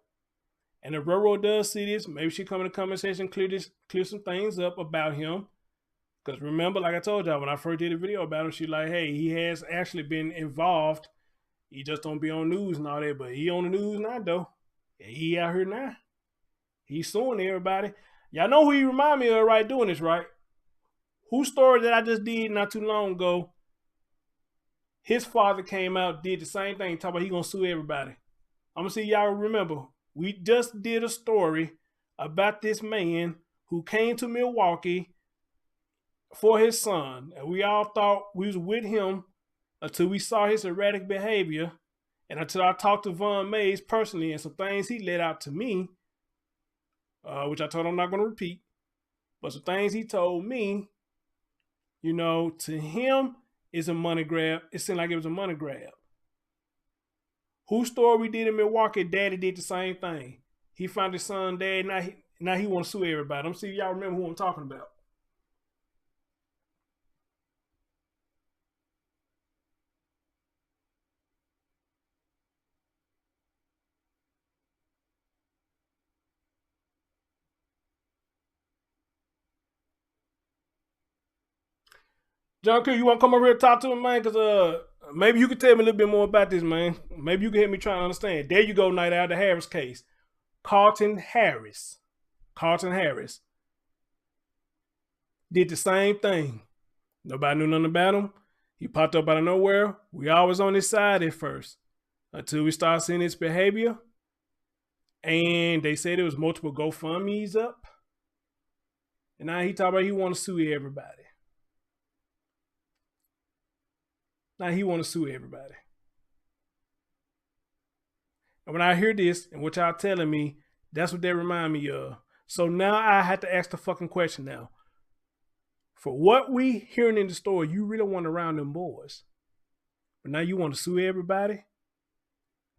And if Roro does see this, maybe she come in the comment section, clear some things up about him. Because remember, like I told y'all, when I first did a video about him, she like, hey, he has actually been involved. He just don't be on news and all that, but he on the news now, though. He out here now. He's suing everybody. Y'all know who he remind me of, right, doing this, right? Whose story that I just did not too long ago, his father came out, did the same thing, talking about he gonna sue everybody. I'm gonna see y'all remember. We just did a story about this man who came to Milwaukee for his son. And we all thought we was with him until we saw his erratic behavior and until I talked to Von Mays personally and some things he let out to me, which I told him I'm not going to repeat, but some things he told me, you know, to him is a money grab. It seemed like it was a money grab. Whose story we did in Milwaukee, Daddy did the same thing. He found his son, Dad, now he want to sue everybody. I'm see if y'all remember who I'm talking about. John Q, you want to come over here and talk to me, man? Because maybe you could tell me a little bit more about this, man. Maybe you can help me try to understand. There you go, Night Owl, the Harris case. Carlton Harris did the same thing. Nobody knew nothing about him. He popped up out of nowhere. We always on his side at first until we start seeing his behavior. And they said there was multiple GoFundMe's up. And now he talking about he want to sue everybody. Now he want to sue everybody. And when I hear this and what y'all telling me, that's what they remind me of. So now I have to ask the fucking question now. For what we hearing in the story, you really want to round them boys. But now you want to sue everybody?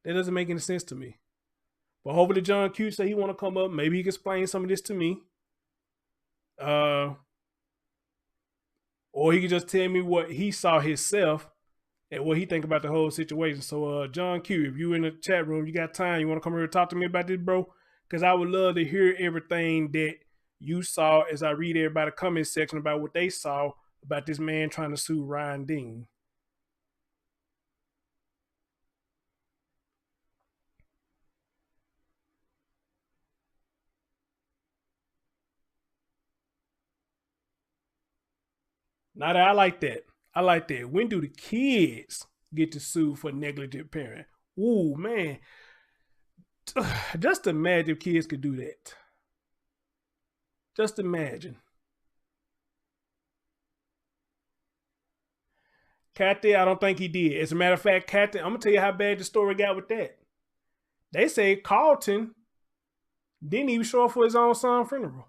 That doesn't make any sense to me. But hopefully John Q said he want to come up. Maybe he can explain some of this to me. Or he can just tell me what he saw himself and what he think about the whole situation. So, John Q, if you in the chat room, you got time, you want to come here and talk to me about this, bro? Because I would love to hear everything that you saw as I read everybody's comment section about what they saw about this man trying to sue Ryan Dean. Now that I like that. I like that. When do the kids get to sue for negligent parent? Ooh, man. Just imagine if kids could do that. Just imagine. Kathy, I don't think he did. As a matter of fact, Kathy, I'm going to tell you how bad the story got with that. They say Carlton didn't even show up for his own son's funeral.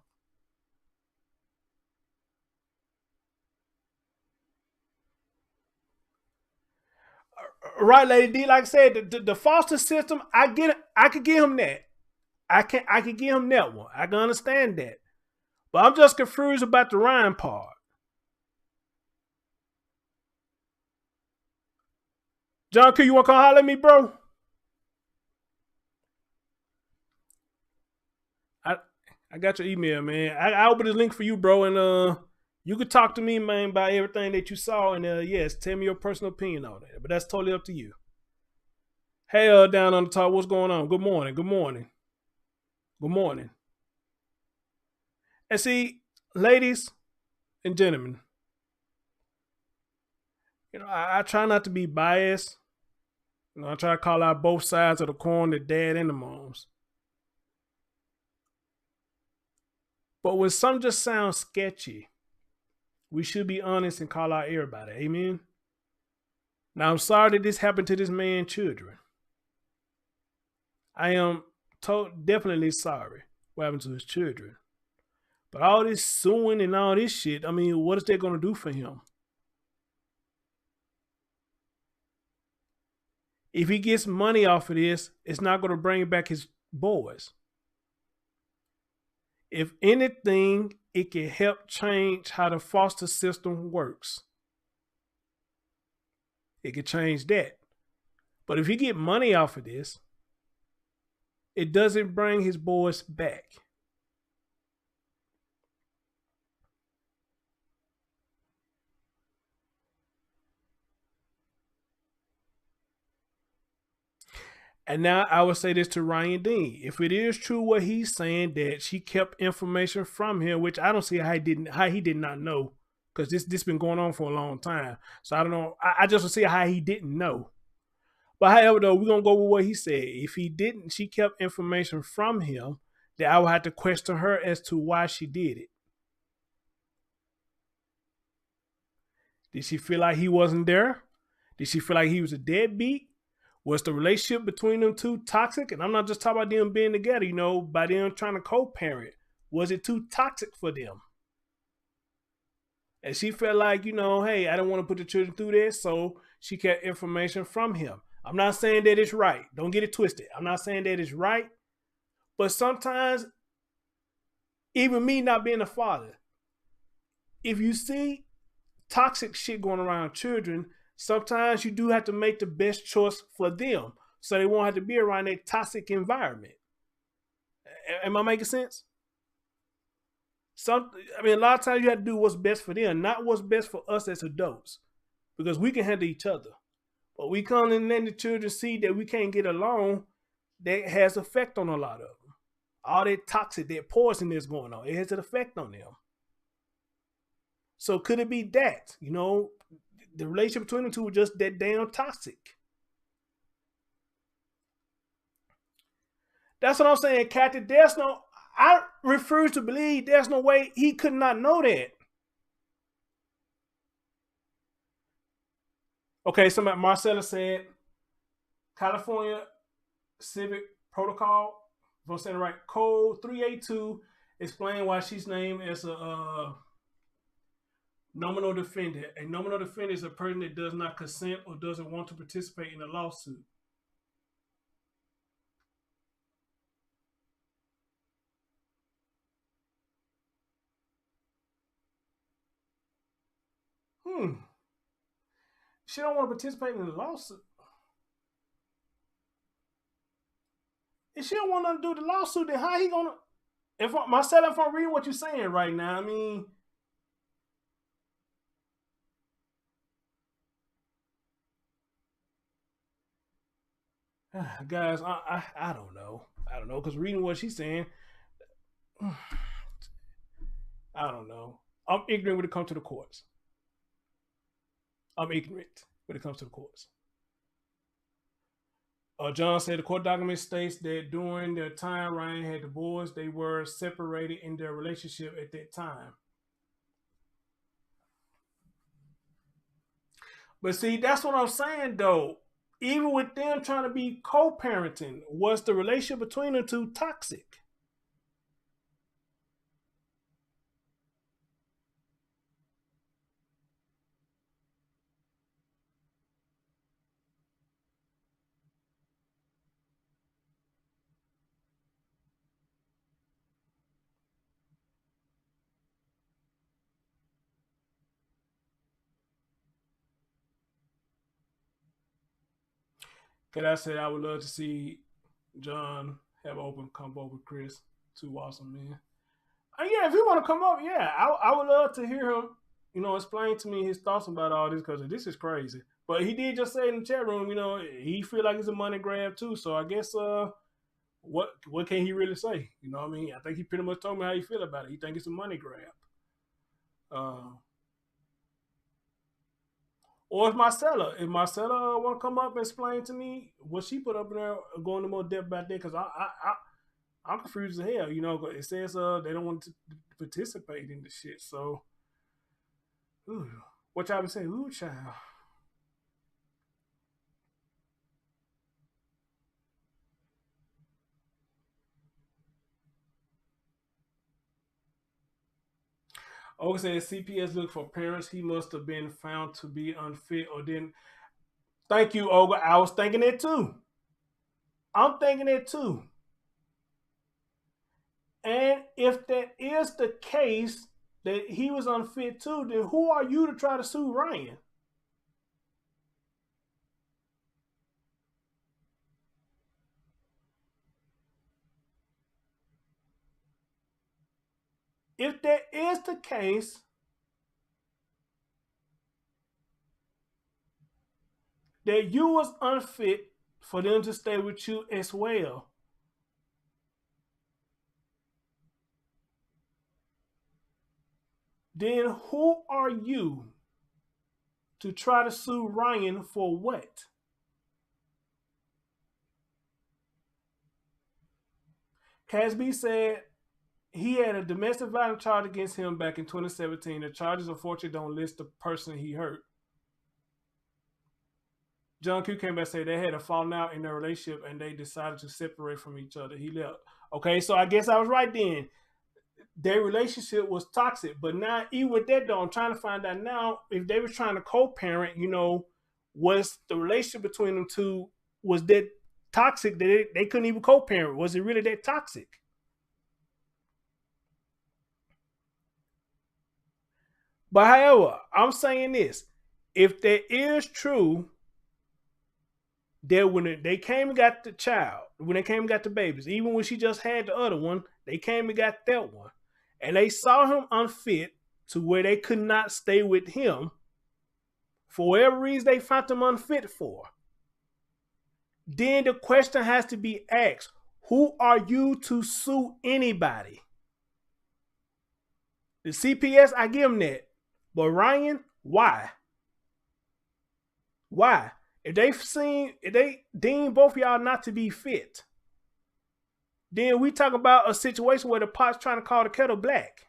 Right, Lady D, like I said, the foster system, I could give him that. I could give him that one. I can understand that. But I'm just confused about the Ryan part. John Q, you want to come holler at me, bro? I got your email, man. I opened the link for you, bro, and you could talk to me, man, about everything that you saw, and yes, tell me your personal opinion on it. But that's totally up to you. Hey, down on the top, what's going on? Good morning. Good morning. Good morning. And see, ladies and gentlemen, you know, I try not to be biased. You know, I try to call out both sides of the coin, the dad and the moms. But when something just sounds sketchy, we should be honest and call out everybody. Amen? Now, I'm sorry that this happened to this man's children. I am definitely sorry what happened to his children. But all this suing and all this shit, I mean, what is that going to do for him? If he gets money off of this, it's not going to bring back his boys. If anything, it can help change how the foster system works. It can change that. But if you get money off of this, it doesn't bring his boys back. And now I would say this to Ryan Dean. If it is true what he's saying, that she kept information from him, which I don't see how he did not know, because this been going on for a long time. So I don't know. I just don't see how he didn't know. But however, though, we're gonna go with what he said. If he didn't, she kept information from him, that I would have to question her as to why she did it. Did she feel like he wasn't there? Did she feel like he was a deadbeat? Was the relationship between them two toxic? And I'm not just talking about them being together, you know, by them trying to co-parent. Was it too toxic for them? And she felt like, you know, hey, I don't want to put the children through this, so she kept information from him. I'm not saying that it's right. Don't get it twisted. I'm not saying that it's right. But sometimes, even me not being a father, if you see toxic shit going around children, sometimes you do have to make the best choice for them so they won't have to be around a toxic environment. Am I making sense? A lot of times you have to do what's best for them, not what's best for us as adults, because we can handle each other. But we come and let the children see that we can't get along, that has effect on a lot of them. All that toxic, that poison that's going on, it has an effect on them. So could it be that, you know, the relationship between the two was just that damn toxic? That's what I'm saying, Kathy. I refuse to believe there's no way he could not know that. Okay, somebody, Marcella said, California Civic Protocol, if I'm saying it right, Code 382, explain why she's named as a nominal defendant. A nominal defendant is a person that does not consent or doesn't want to participate in a lawsuit. She don't want to participate in the lawsuit. If she don't want to do the lawsuit, then how he gonna? If I'm reading what you're saying right now, I mean, guys, I don't know. I don't know, because reading what she's saying, I don't know. I'm ignorant when it comes to the courts. I'm ignorant when it comes to the courts. John said the court document states that during their time Ryan had divorced, they were separated in their relationship at that time. But see, that's what I'm saying, though. Even with them trying to be co-parenting, was the relationship between the two toxic? Because I said I would love to see John have open combo with Chris. Two awesome men. Yeah, if he want to come up, yeah, I would love to hear him, you know, explain to me his thoughts about all this, because this is crazy. But he did just say in the chat room, you know, he feel like it's a money grab too. So I guess what can he really say? You know what I mean? I think he pretty much told me how he feel about it. He think it's a money grab. Or if Marcella want to come up and explain to me what she put up in there, go into more depth about that, because I'm confused as hell. You know, it says they don't want to participate in the shit. So, what y'all been saying? Ooh, child. Olga says CPS look for parents. He must have been found to be unfit or didn't. Thank you, Olga. I was thinking it too. I'm thinking it too. And if that is the case, that he was unfit too, then who are you to try to sue Ryan? if that is the case, that you was unfit for them to stay with you as well, then who are you to try to sue Ryan for what? Casby said he had a domestic violence charge against him back in 2017. The charges, unfortunately, don't list the person he hurt. John Q came back and said they had a falling out in their relationship and they decided to separate from each other. He left. Okay, so I guess I was right then. Their relationship was toxic. But now, even with that, though, I'm trying to find out now if they were trying to co-parent, was the relationship between them two, was that toxic that they couldn't even co-parent? Was it really that toxic? But however, I'm saying this. If that is true, that when they came and got the child, when they came and got the babies, even when she just had the other one, they came and got that one. And they saw him unfit to where they could not stay with him for whatever reason they found him unfit for. Then the question has to be asked, who are you to sue anybody? The CPS, I give them that. But Ryan, why? Why? If they deem both of y'all not to be fit, then we talk about a situation where the pot's trying to call the kettle black.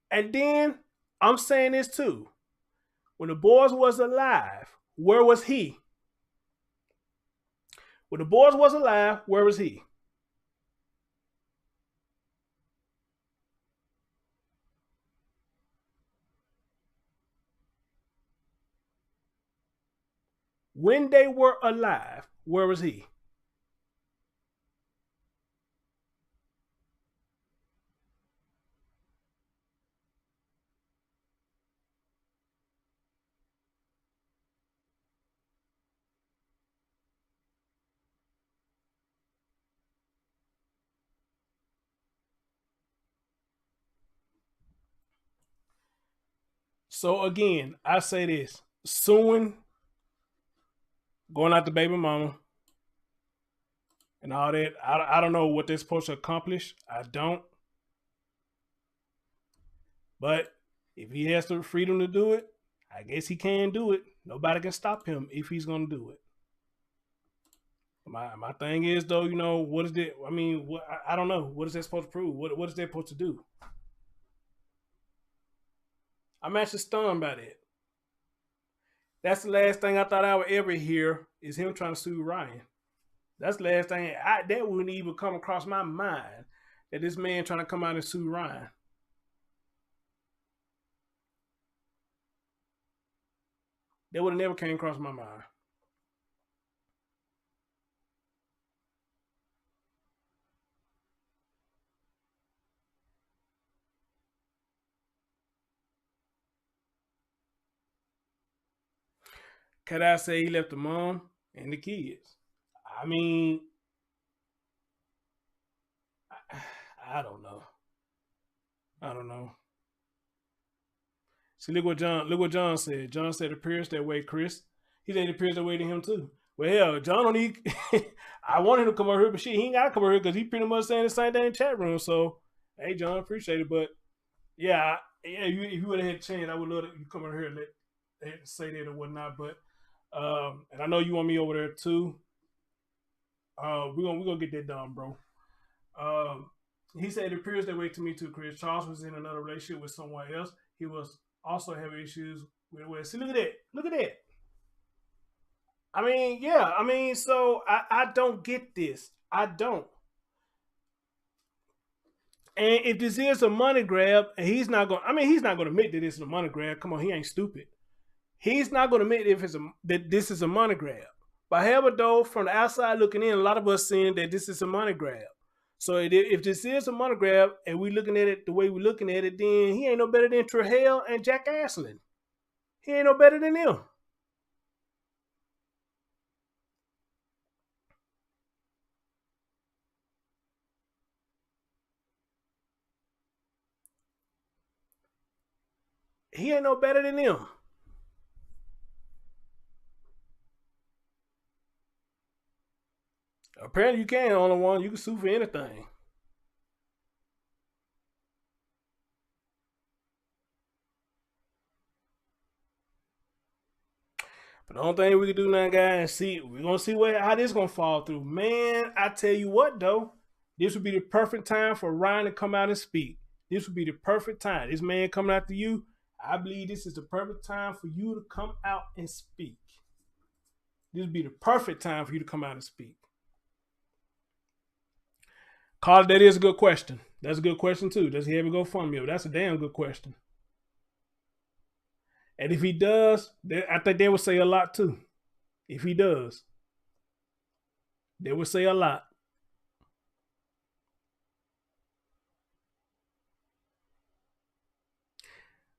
And then I'm saying this too. When the boys was alive, where was he? When the boys was alive, where was he? When they were alive, where was he? So again, I say this, suing, going after baby mama, and all that, I don't know what they're supposed to accomplish. I don't. But if he has the freedom to do it, I guess he can do it. Nobody can stop him if he's going to do it. My thing is, though, what is that? I mean, I don't know. What is that supposed to prove? What is that supposed to do? I'm actually stunned by that. That's the last thing I thought I would ever hear is him trying to sue Ryan. That's the last thing. That wouldn't even come across my mind, that this man trying to come out and sue Ryan. That would have never came across my mind. Could I say he left the mom and the kids? I mean, I don't know. I don't know. See, look what John said. John said it appears that way, Chris. He said it appears that way to him too. Well, hell, John don't need. I wanted him to come over here, but shit, he ain't got to come over here because he pretty much saying the same thing in the chat room. So, hey, John, appreciate it. But yeah, if you would have had a chance, I would love to come over here and let say that or whatnot. But and I know you want me over there too. We're gonna get that done, bro. He said it appears that way to me too, Chris. Charles was in another relationship with someone else. He was also having issues with. See, look at that. Look at that. I mean, yeah. I mean, so I don't get this. I don't. And if this is a money grab, and he's not going to admit that it's a money grab. Come on, he ain't stupid. He's not going to admit that this is a money grab. But however, though, from the outside looking in, a lot of us saying that this is a money grab. So if this is a money grab, and we looking at it the way we're looking at it, then he ain't no better than Trezell and Jacqueline. He ain't no better than them. he ain't no better than them. Apparently you can on the one. You can sue for anything. But the only thing we can do now, guys, see, we're gonna see how this gonna fall through. Man, I tell you what though, this would be the perfect time for Ryan to come out and speak. This would be the perfect time. This man coming after you, I believe this is the perfect time for you to come out and speak. This would be the perfect time for you to come out and speak. Carl, that is a good question. That's a good question too. Does he ever go GoFundMe? That's a damn good question. And if he does, I think they would say a lot too. If he does, they would say a lot.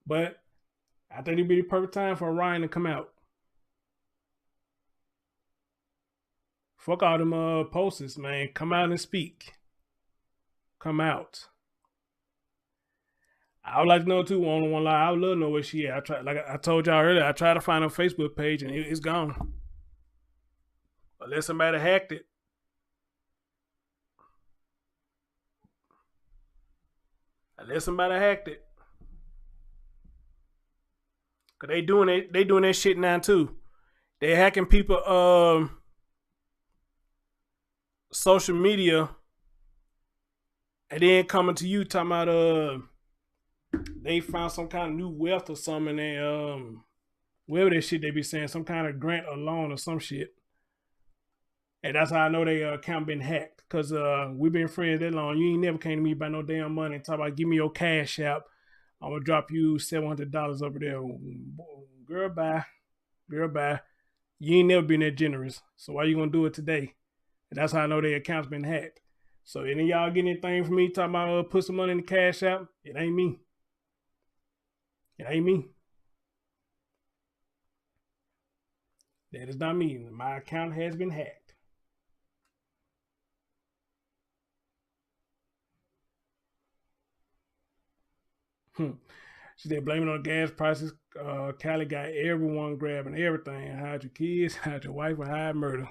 But I think it'd be the perfect time for Ryan to come out. Fuck all them posters, man. Come out and speak. Come out. I would like to know too, on one lie. I would love to know where she at. I tried, like I told y'all earlier, I tried to find her Facebook page and it's gone. Unless somebody hacked it. Unless somebody hacked it. Cause they doing that shit now too. They hacking people social media and then coming to you talking about they found some kind of new wealth or something and whatever that shit they be saying, some kind of grant or loan or some shit. And that's how I know they account been hacked. Cause we've been friends that long. You ain't never came to me about no damn money and talk about give me your cash app. I'm gonna drop you $700 over there. Girl, bye. Girl, bye. You ain't never been that generous. So why you gonna do it today? And that's how I know their account's been hacked. So any of y'all get anything from me talking about put some money in the cash app? It ain't me. It ain't me. That is not me. My account has been hacked. She said, blaming on gas prices. Cali got everyone grabbing everything. Hide your kids, hide your wife, and hide murder.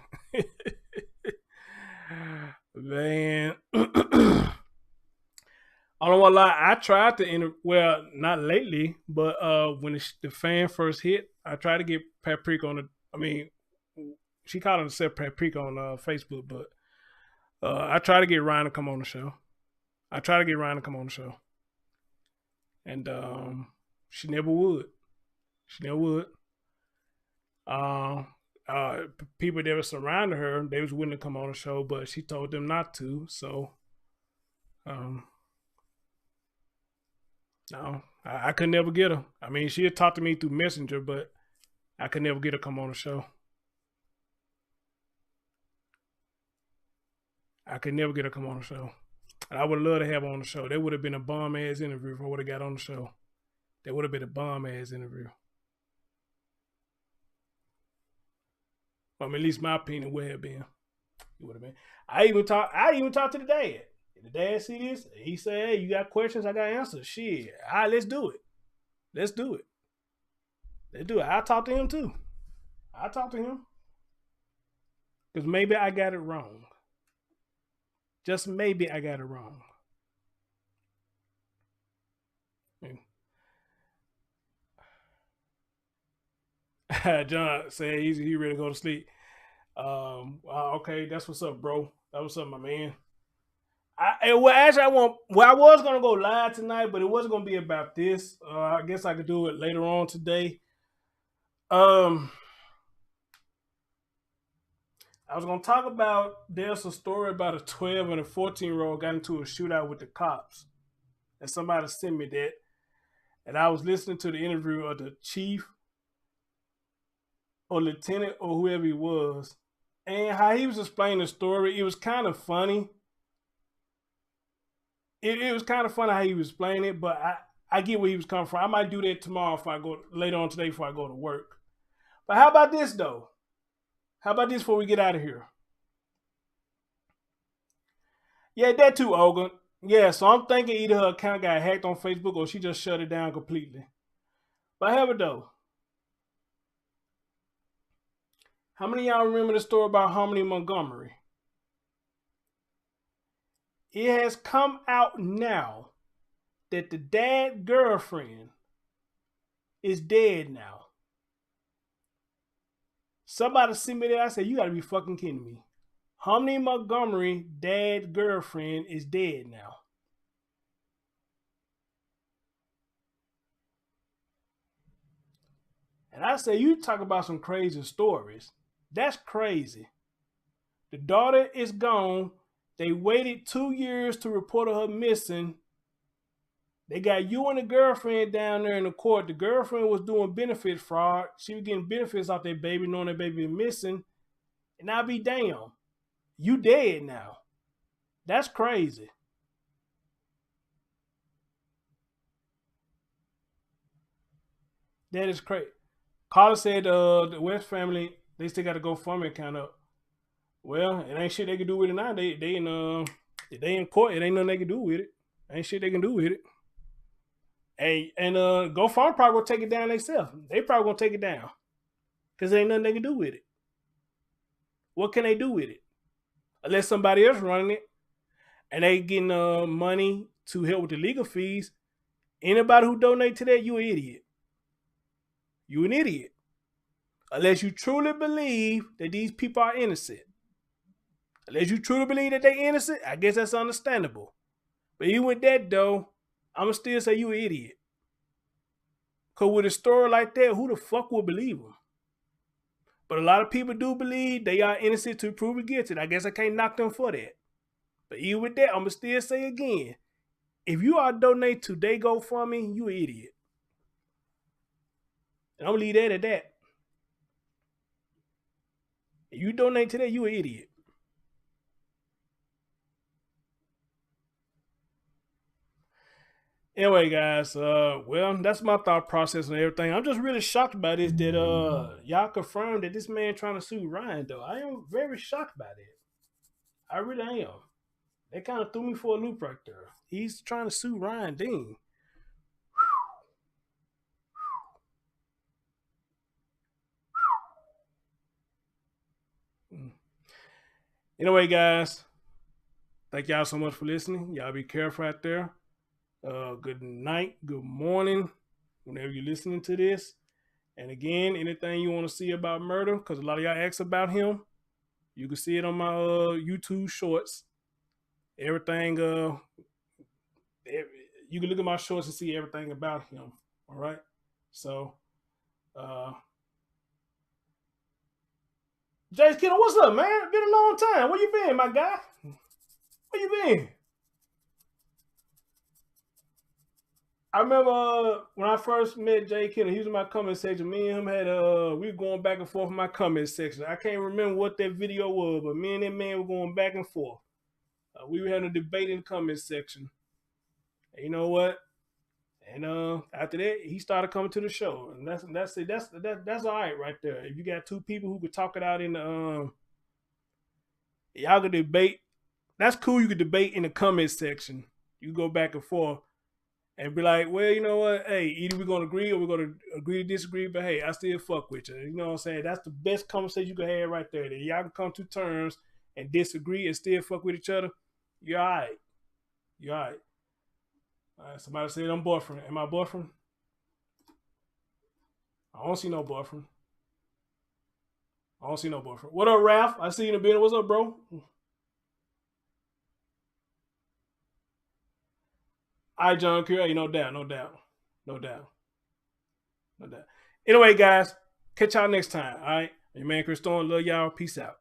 Man. I don't want to lie. I tried to well, not lately, but when the fan first hit, I tried to get Paprika on she called herself Paprika on Facebook, but I tried to get Ryan to come on the show. And she never would. People that were surrounding her, they was willing to come on the show, but she told them not to. So, no, I could never get her. I mean, she had talked to me through Messenger, but I could never get her to come on the show. And I would love to have her on the show. That would have been a bomb-ass interview if I would have got on the show. That would have been a bomb-ass interview. At least my opinion would have been. It would have been. I even talked to the dad. The dad see this. He said, hey, you got questions? I got answers. Shit. All right, let's do it. I'll talk to him too. Because maybe I got it wrong. Just maybe I got it wrong. John said he ready to go to sleep. Okay, that's what's up, bro. That was up, my man. I was gonna go live tonight, but it wasn't gonna be about this. I guess I could do it later on today. I was gonna talk about there's a story about a 12 and a 14-year-old got into a shootout with the cops, and somebody sent me that, and I was listening to the interview of the chief or lieutenant or whoever he was, and how he was explaining the story. It was kind of funny. It was kind of funny how he was explaining it, but I get where he was coming from. I might do that tomorrow later on today before I go to work. But how about this though? How about this before we get out of here? Yeah, that too, Olga. Yeah, so I'm thinking either her account got hacked on Facebook or she just shut it down completely. But however, though, how many of y'all remember the story about Harmony Montgomery? It has come out now that the dad girlfriend is dead now. Somebody sent me there. I said, you gotta be fucking kidding me. Harmony Montgomery, dad girlfriend, is dead now. And I say, you talk about some crazy stories. That's crazy. The daughter is gone. They waited 2 years to report her missing. They got you and the girlfriend down there in the court. The girlfriend was doing benefit fraud. She was getting benefits off that baby, knowing that baby was missing. And I'll be damned. You dead now. That's crazy. That is crazy. Carla said the West family, they still got to go GoFundMe account up. Well, it ain't shit they can do with it now. They in court. It ain't nothing they can do with it. Ain't shit they can do with it. Hey, and GoFundMe probably gonna take it down themselves. They probably gonna take it down because there ain't nothing they can do with it. What can they do with it? Unless somebody else running it, and they getting money to help with the legal fees. Anybody who donate to that, you an idiot. You an idiot. Unless you truly believe that these people are innocent. Unless you truly believe that they're innocent, I guess that's understandable. But even with that, though, I'm going to still say you an idiot. Because with a story like that, who the fuck will believe them? But a lot of people do believe they are innocent to prove guilty. I guess I can't knock them for that. But even with that, I'm going to still say again, if you are donating to they GoFundMe, you an idiot. And I'm going to leave that at that. If you donate to that, you an idiot. Anyway, guys, well, that's my thought process and everything. I'm just really shocked by this that y'all confirmed that this man trying to sue Ryan, though. I am very shocked by that. I really am. They kind of threw me for a loop right there. He's trying to sue Ryan Dean. Anyway, guys, thank y'all so much for listening. Y'all be careful out there. Good night, good morning, whenever you're listening to this. And again, anything you want to see about murder, because a lot of y'all ask about him, you can see it on my YouTube shorts. Everything, you can look at my shorts and see everything about him. All right. So, Jace Kiddo, what's up, man? Been a long time. Where you been, my guy? Where you been? I remember when I first met Jay Kiddo, he was in my comment section. Me and him had we were going back and forth in my comment section. I can't remember what that video was, but me and that man were going back and forth. We were having a debate in the comment section. And you know what? And after that, he started coming to the show, and that's it. That's all right there. If you got two people who could talk it out in the y'all could debate. That's cool. You could debate in the comment section. You go back and forth and be like, well, you know what? Hey, either we're gonna agree or we're gonna agree to disagree. But hey, I still fuck with you. You know what I'm saying? That's the best conversation you can have right there. That y'all can come to terms and disagree and still fuck with each other. You're all right. You're all right. Somebody said I'm boyfriend. Am I boyfriend? I don't see no boyfriend. I don't see no boyfriend. What up, Ralph? I see you in the building. What's up, bro? All right, John Curry. No doubt. Anyway, guys, catch y'all next time. All right. Your man Chris Stone. Love y'all. Peace out.